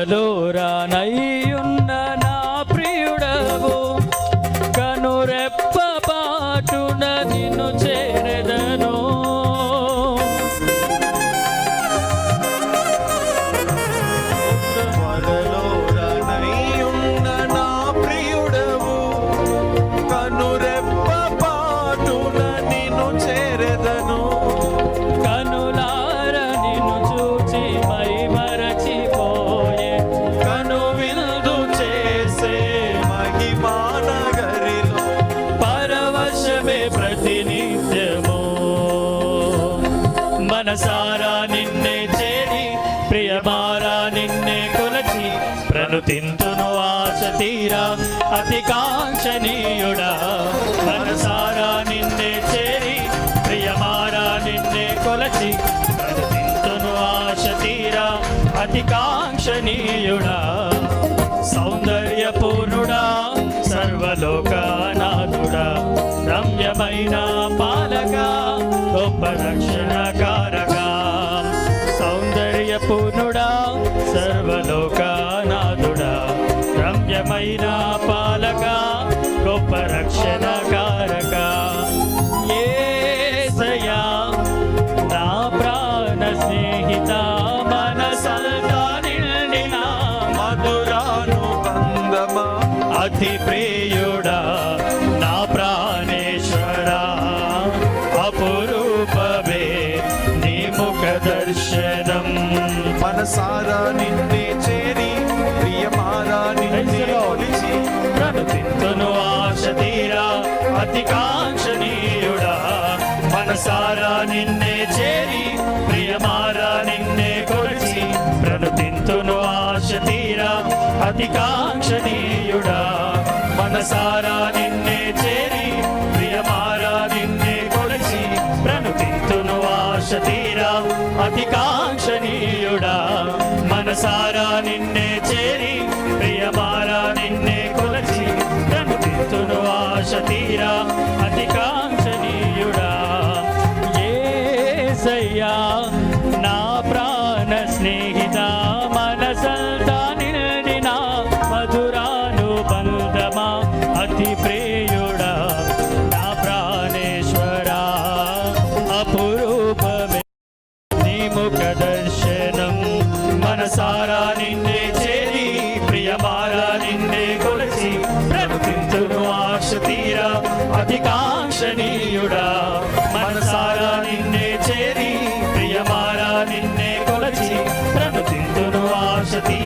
త్వరలో రానయ్యున్న నా ప్రియుడవు, కనురెప్ప పాటున నిన్ను చేరెదను. త్వరలో రానయ్యున్న నా ప్రియుడవు, కనురెప్ప పాటున నిన్ను చేరెదను. కనులార నిన్ను చూచి మై మరచిపోయే, కను విందు చేసే మహిమా నగరిలో పరవశమే ప్రతినిత్యము. మనసారా నిన్నే చేరి ప్రియమారా నిన్నే కొలచి, ప్రణుతింతును ఆశ తీరా అతి కాంక్షణీయుడా. మనసారా నిన్నే చేరి ప్రియమారా నిన్నే కొలచి, ప్రణుతింతును ఆశ తీరా అతి కాంక్షణీయుడా. సౌందర్యపూర్ణుడా సర్వలోకనాథుడా, రమ్యమైన పాలక గొప్ప రక్షణకారక. సౌందర్యపూర్ణుడా సర్వలోకనాథుడా, రమ్యమైన పాలక గొప్ప రక్షణకారక. యేసయ్యా నా ప్రాణ స్నేహిత, మనసంతా నిండిన మధురానుబంధమా అతి ప్రియుడా నా ప్రాణేశ్వరా. అపురూపమే నీ ముఖ దర్శనం. మనసారా నిన్నే చేరి ప్రియమారా నిన్నే కొలిచి, ప్రణుతింతును ఆశ తీరా అతి కాంక్షణీయుడా. మనసారా నిన్నే చేరి ప్రియమారా నిన్నే కొలిచి, ప్రణుతింతును ఆశ తీరా అతి కాంక్షణీయుడా. మనసారా నిన్నే చేరి ప్రియమారా నిన్నే కొలిచి, ప్రణుతింతును ఆశ తీరా అతి కాంక్షణీయుడా. మనసారా నిన్నే